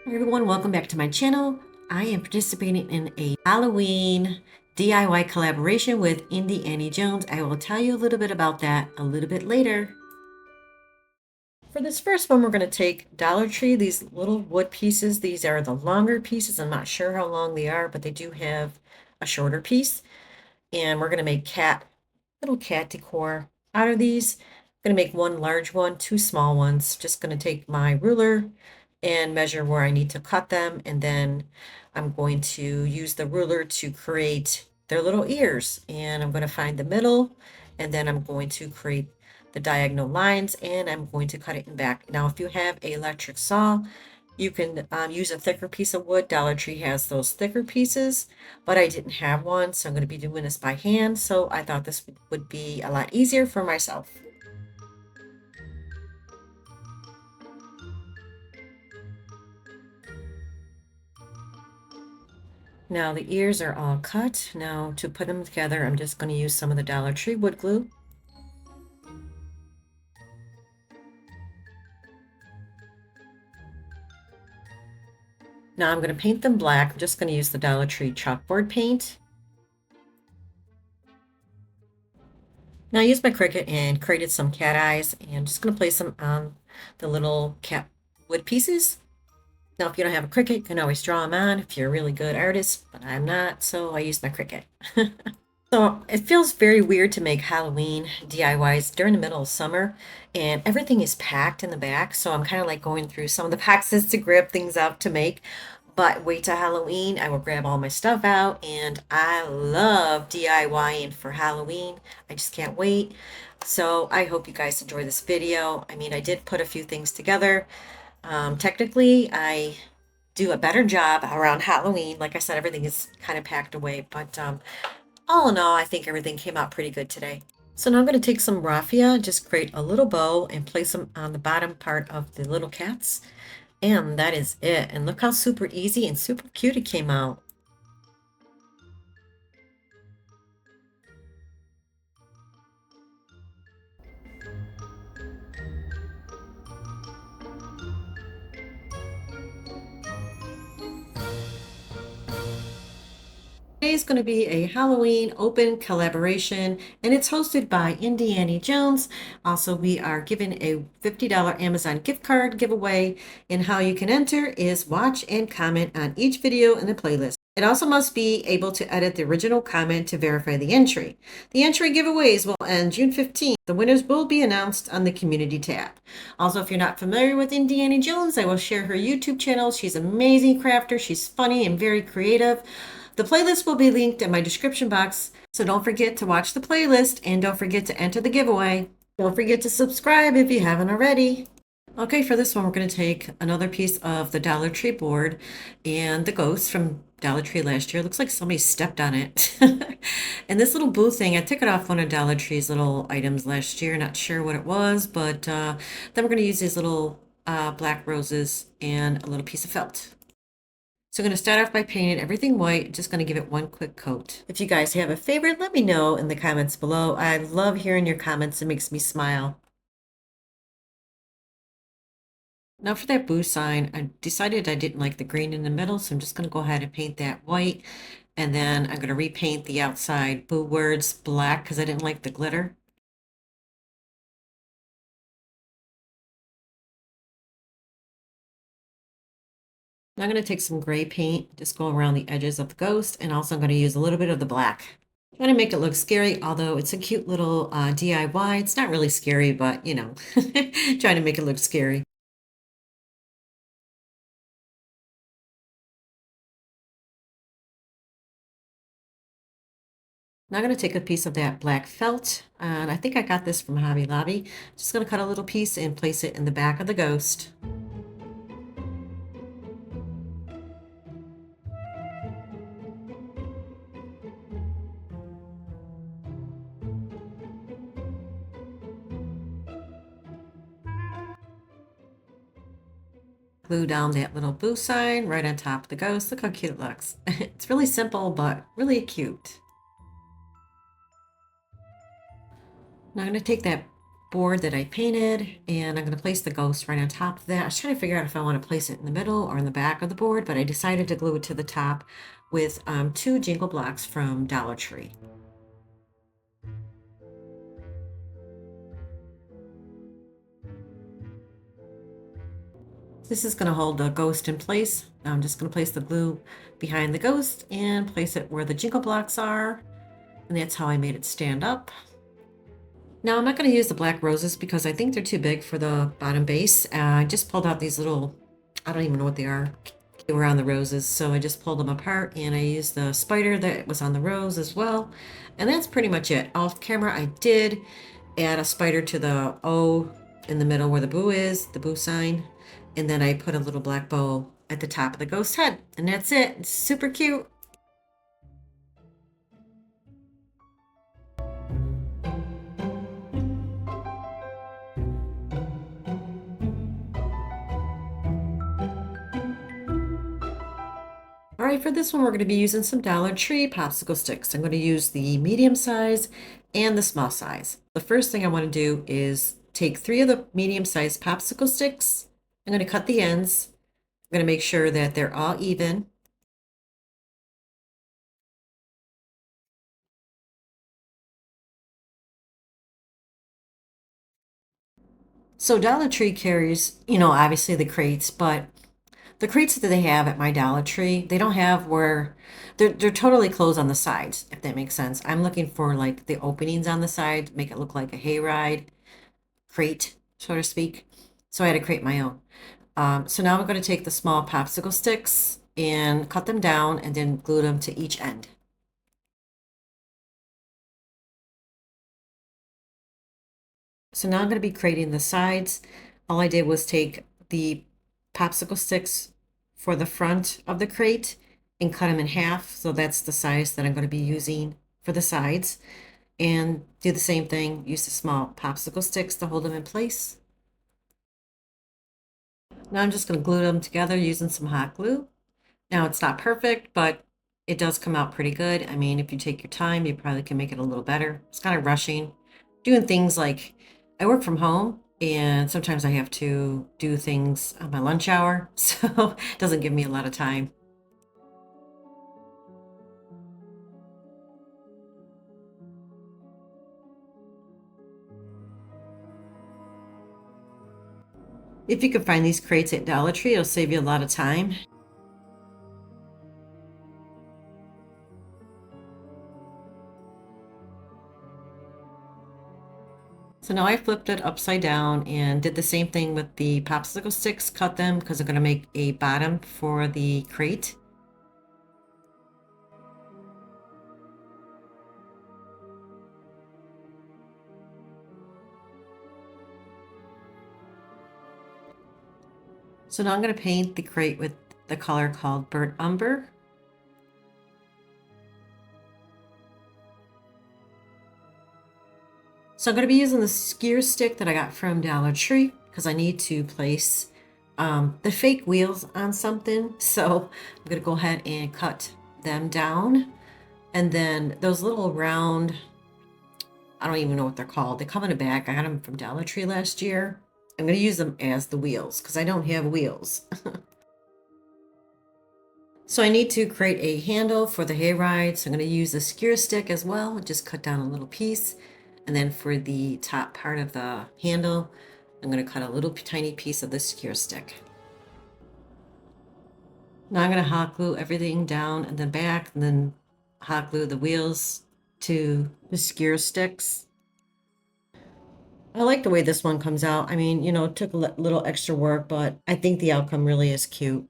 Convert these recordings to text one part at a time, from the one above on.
Hi everyone, welcome back to my channel. I am participating in a Halloween DIY collaboration with Indie Annie Jones. I will tell you a little bit about that a little bit later. For this first one, we're going to take Dollar Tree, these little wood pieces. These are the longer pieces. I'm not sure how long they are, but they do have a shorter piece. And we're going to make little cat decor out of these. I'm going to make one large one, two small ones. Just going to take my ruler and measure where I need to cut them. And then I'm going to use the ruler to create their little ears. And I'm going to find the middle. And then I'm going to create the diagonal lines. And I'm going to cut it in back. Now, if you have an electric saw, you can use a thicker piece of wood. Dollar Tree has those thicker pieces, but I didn't have one, so I'm going to be doing this by hand. So I thought this would be a lot easier for myself. Now the ears are all cut. Now to put them together, I'm just going to use some of the Dollar Tree wood glue. Now I'm going to paint them black. I'm just going to use the Dollar Tree chalkboard paint. Now I used my Cricut and created some cat eyes, and I'm just going to place them on the little cat wood pieces. Now, if you don't have a Cricut, you can always draw them on if you're a really good artist, but I'm not, so I use my Cricut. So it feels very weird to make Halloween DIYs during the middle of summer, and everything is packed in the back, so I'm kind of like going through some of the boxes to grab things out to make. But wait till Halloween, I will grab all my stuff out, and I love DIYing for Halloween. I just can't wait. So I hope you guys enjoy this video. I mean, I did put a few things together. Technically, I do a better job around Halloween. Like I said, everything is kind of packed away, but all in all, I think everything came out pretty good today. So now I'm going to take some raffia, just create a little bow and place them on the bottom part of the little cats. And that is it. And look how super easy and super cute it came out. Today is going to be a Halloween open collaboration, and it's hosted by Indie Annie Jones. Also, we are giving a $50 Amazon gift card giveaway, and how you can enter is watch and comment on each video in the playlist. It also must be able to edit the original comment to verify the entry. The entry giveaways will end June 15th. The winners will be announced on the community tab. Also, if you're not familiar with Indie Annie Jones, I will share her YouTube channel. She's an amazing crafter. She's funny and very creative. The playlist will be linked in my description box, so don't forget to watch the playlist and don't forget to enter the giveaway. Don't forget to subscribe if you haven't already. Okay, for this one, we're going to take another piece of the Dollar Tree board and the ghost from Dollar Tree last year. It looks like somebody stepped on it. And this little boo thing, I took it off one of Dollar Tree's little items last year. Not sure what it was, but then we're going to use these little black roses and a little piece of felt. So I'm going to start off by painting everything white. Just going to give it one quick coat. If you guys have a favorite, let me know in the comments below. I love hearing your comments. It makes me smile. Now for that boo sign, I decided I didn't like the green in the middle, so I'm just going to go ahead and paint that white. And then I'm going to repaint the outside boo words black because I didn't like the glitter. Now I'm going to take some gray paint, just go around the edges of the ghost, and also I'm going to use a little bit of the black. I'm going to make it look scary, although it's a cute little DIY. It's not really scary, but you know, trying to make it look scary. Now I'm going to take a piece of that black felt, and I think I got this from Hobby Lobby. Just going to cut a little piece and place it in the back of the ghost. Glue down that little boo sign right on top of the ghost. Look how cute it looks. It's really simple, but really cute. Now I'm going to take that board that I painted, and I'm going to place the ghost right on top of that. I was trying to figure out if I want to place it in the middle or in the back of the board, but I decided to glue it to the top with 2 jingle blocks from Dollar Tree. This is going to hold the ghost in place. I'm just going to place the glue behind the ghost and place it where the jingle blocks are. And that's how I made it stand up. Now I'm not going to use the black roses because I think they're too big for the bottom base. I just pulled out these little, I don't even know what they are. They were on the roses, so I just pulled them apart and I used the spider that was on the rose as well. And that's pretty much it. Off camera, I did add a spider to the O in the middle where the boo is, the boo sign. And then I put a little black bow at the top of the ghost head. And that's it. It's super cute. All right, for this one, we're going to be using some Dollar Tree popsicle sticks. I'm going to use the medium size and the small size. The first thing I want to do is take 3 of the medium sized popsicle sticks. I'm going to cut the ends. I'm going to make sure that they're all even. So Dollar Tree carries, obviously the crates, but the crates that they have at my Dollar Tree, they don't have where they're totally closed on the sides, if that makes sense. I'm looking for like the openings on the side, make it look like a hayride crate, so to speak. So I had to create my own. So now I'm going to take the small popsicle sticks and cut them down and then glue them to each end. So now I'm going to be creating the sides. All I did was take the popsicle sticks for the front of the crate and cut them in half. So that's the size that I'm going to be using for the sides. And do the same thing, use the small popsicle sticks to hold them in place. Now I'm just going to glue them together using some hot glue. Now it's not perfect, but it does come out pretty good. I mean, if you take your time, you probably can make it a little better. It's kind of rushing. Doing things like I work from home and sometimes I have to do things on my lunch hour, so it doesn't give me a lot of time. If you can find these crates at Dollar Tree, it'll save you a lot of time. So now I flipped it upside down and did the same thing with the popsicle sticks, cut them because I'm going to make a bottom for the crate. So now I'm going to paint the crate with the color called Burnt Umber. So I'm going to be using the skewer stick that I got from Dollar Tree because I need to place the fake wheels on something. So I'm going to go ahead and cut them down. And then those little round, I don't even know what they're called. They come in a bag. I got them from Dollar Tree last year. I'm going to use them as the wheels because I don't have wheels. So I need to create a handle for the hayride. So I'm going to use a skewer stick as well. Just cut down a little piece. And then for the top part of the handle, I'm going to cut a little tiny piece of the skewer stick. Now I'm going to hot glue everything down and then back, and then hot glue the wheels to the skewer sticks. I like the way this one comes out. I mean, it took a little extra work, but I think the outcome really is cute.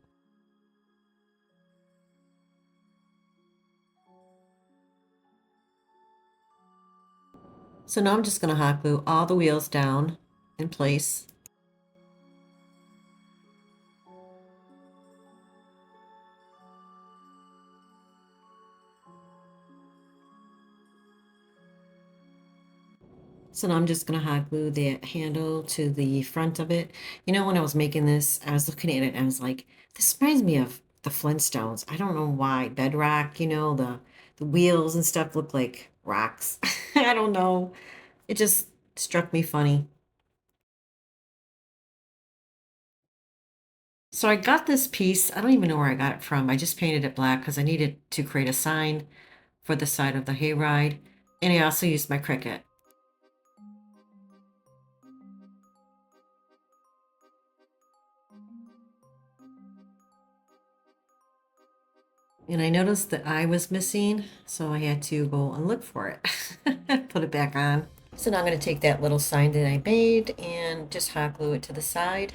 So now I'm just going to hot glue all the wheels down in place. So now I'm just going to hot glue the handle to the front of it. When I was making this, I was looking at it and I was like, this reminds me of the Flintstones. I don't know why. Bedrock, the wheels and stuff look like rocks. I don't know. It just struck me funny. So I got this piece. I don't even know where I got it from. I just painted it black because I needed to create a sign for the side of the hayride. And I also used my Cricut. And I noticed the eye was missing, so I had to go and look for it. Put it back on. So now I'm going to take that little sign that I made and just hot glue it to the side.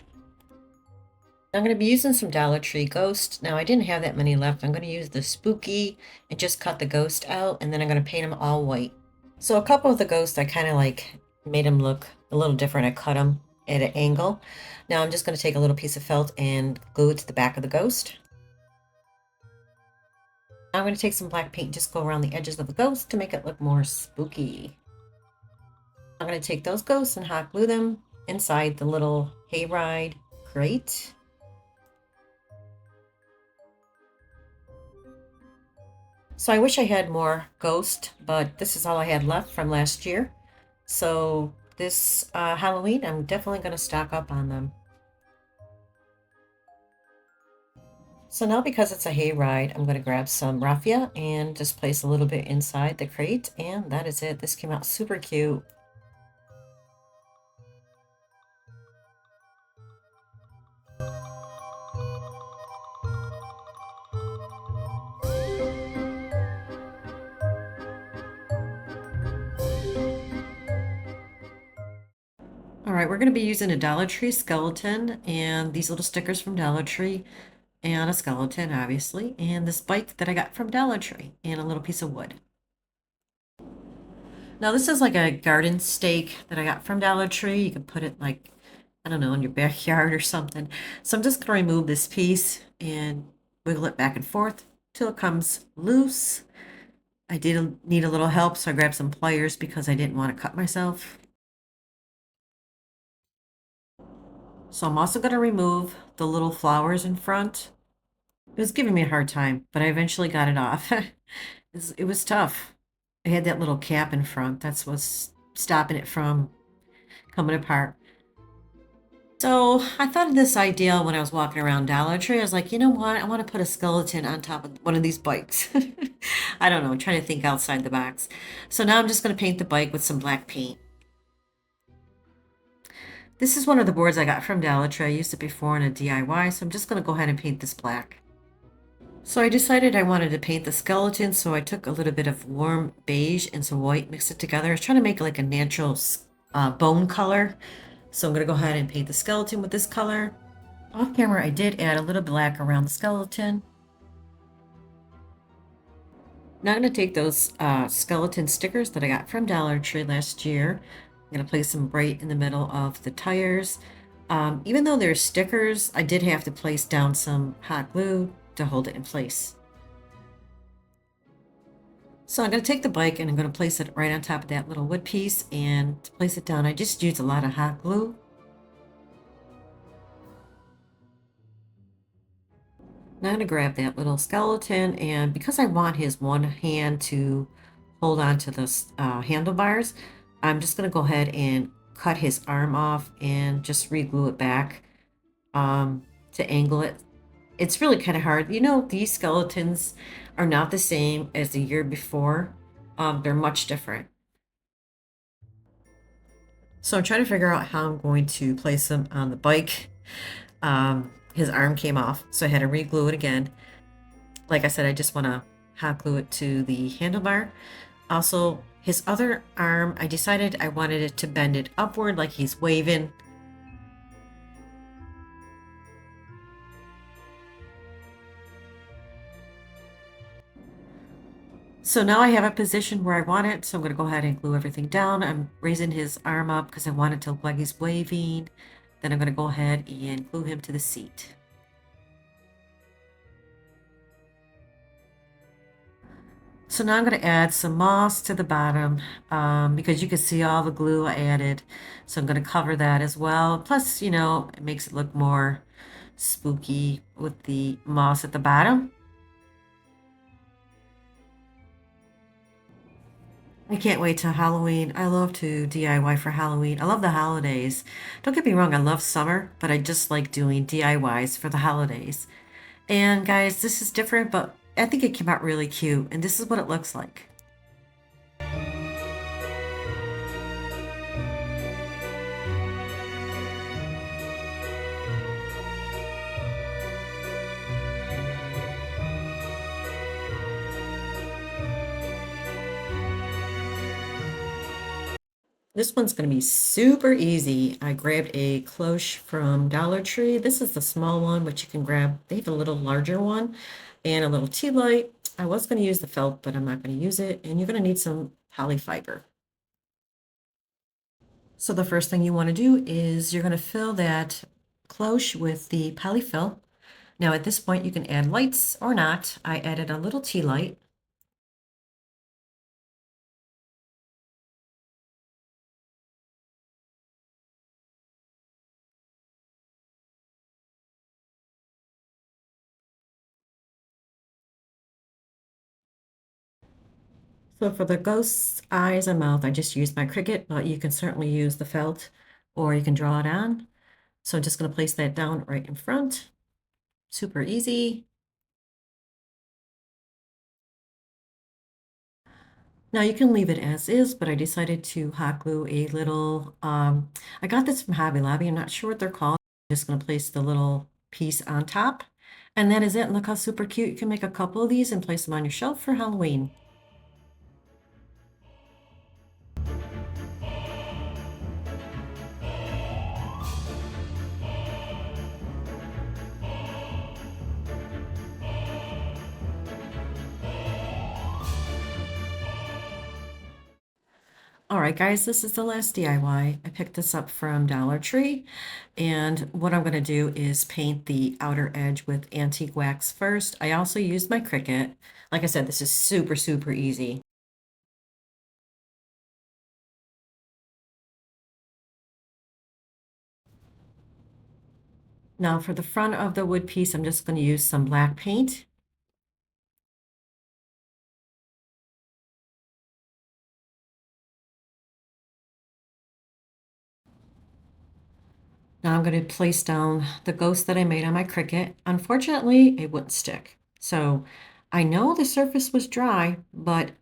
I'm going to be using some Dollar Tree Ghost. Now I didn't have that many left. I'm going to use the Spooky and just cut the ghost out, and then I'm going to paint them all white. So a couple of the ghosts I kind of like made them look a little different. I cut them at an angle. Now I'm just going to take a little piece of felt and glue it to the back of the ghost. I'm going to take some black paint and just go around the edges of the ghost to make it look more spooky. I'm going to take those ghosts and hot glue them inside the little hayride crate. So I wish I had more ghost, but this is all I had left from last year. So this Halloween, I'm definitely going to stock up on them. So now because it's a hayride, I'm going to grab some raffia and just place a little bit inside the crate, and that is it. This came out super cute. All right, we're going to be using a Dollar Tree skeleton and these little stickers from Dollar Tree and a skeleton, obviously, and this bike that I got from Dollar Tree and a little piece of wood. Now this is like a garden stake that I got from Dollar Tree. You can put it like, I don't know, in your backyard or something. So I'm just going to remove this piece and wiggle it back and forth till it comes loose. I did need a little help, so I grabbed some pliers because I didn't want to cut myself. So I'm also going to remove the little flowers in front. It was giving me a hard time, but I eventually got it off. It was tough. I had that little cap in front. That's what's stopping it from coming apart. So I thought of this idea when I was walking around Dollar Tree. I was like, you know what? I want to put a skeleton on top of one of these bikes. I don't know. I'm trying to think outside the box. So now I'm just going to paint the bike with some black paint. This is one of the boards I got from Dollar Tree. I used it before in a DIY, so I'm just going to go ahead and paint this black. So I decided I wanted to paint the skeleton, so I took a little bit of warm beige and some white, mixed it together. I was trying to make like a natural bone color. So I'm going to go ahead and paint the skeleton with this color. Off camera, I did add a little black around the skeleton. Now I'm going to take those skeleton stickers that I got from Dollar Tree last year. I'm going to place them right in the middle of the tires. Even though they're stickers, I did have to place down some hot glue to hold it in place. So I'm going to take the bike and I'm going to place it right on top of that little wood piece, and to place it down, I just used a lot of hot glue. Now I'm going to grab that little skeleton, and because I want his one hand to hold on to the handlebars, I'm just going to go ahead and cut his arm off and just re-glue it back to angle it. It's really kind of hard. You know, these skeletons are not the same as the year before. They're much different. So I'm trying to figure out how I'm going to place him on the bike. His arm came off, so I had to re-glue it again. Like I said, I just want to hot glue it to the handlebar. Also, his other arm, I decided I wanted it to bend it upward like he's waving. So now I have a position where I want it, so I'm going to go ahead and glue everything down. I'm raising his arm up because I want it to look like he's waving. Then I'm going to go ahead and glue him to the seat. So now I'm going to add some moss to the bottom because you can see all the glue I added. So I'm going to cover that as well. Plus, you know, it makes it look more spooky with the moss at the bottom. I can't wait till Halloween. I love to DIY for Halloween. I love the holidays. Don't get me wrong, I love summer, but I just like doing DIYs for the holidays. And guys, this is different, but I think it came out really cute, and this is what it looks like. This one's going to be super easy. I grabbed a cloche from Dollar Tree. This is the small one, but you can grab, they have a little larger one and a little tea light. I was going to use the felt, but I'm not going to use it. And you're going to need some polyfiber. So the first thing you want to do is you're going to fill that cloche with the polyfill. Now at this point you can add lights or not. I added a little tea light. So for the ghost's eyes and mouth, I just used my Cricut, but you can certainly use the felt or you can draw it on. So I'm just going to place that down right in front. Super easy. Now you can leave it as is, but I decided to hot glue a little, I got this from Hobby Lobby. I'm not sure what they're called. I'm just going to place the little piece on top. And that is it. Look how super cute. You can make a couple of these and place them on your shelf for Halloween. All right, guys, this is the last DIY. I picked this up from Dollar Tree, and what I'm going to do is paint the outer edge with antique wax first. I also used my Cricut. Like I said, this is super, super easy. Now for the front of the wood piece, I'm just going to use some black paint. Now I'm going to place down the ghost that I made on my Cricut. Unfortunately, it wouldn't stick. So I know the surface was dry, but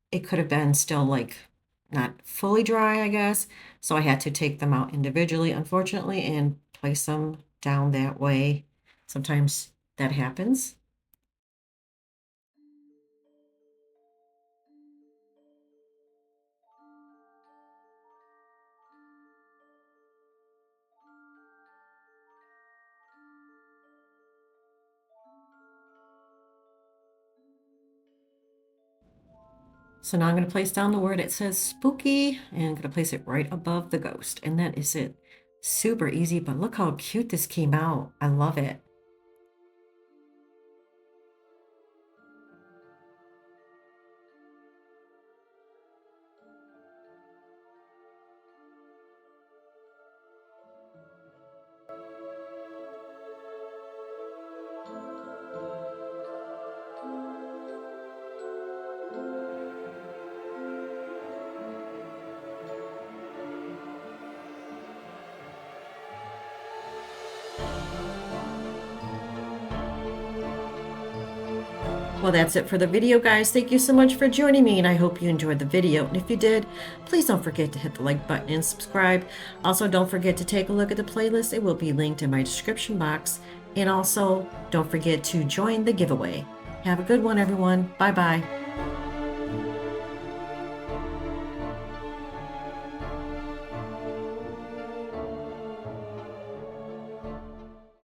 it could have been still like not fully dry, I guess. So I had to take them out individually, unfortunately, and place them down that way. Sometimes that happens. So now I'm going to place down the word. It says spooky, and I'm going to place it right above the ghost. And that is it. Super easy, but look how cute this came out. I love it. Well, that's it for the video, guys. Thank you so much for joining me, and I hope you enjoyed the video. And if you did, please don't forget to hit the like button and subscribe. Also, don't forget to take a look at the playlist. It will be linked in my description box. And also, don't forget to join the giveaway. Have a good one, everyone. Bye-bye.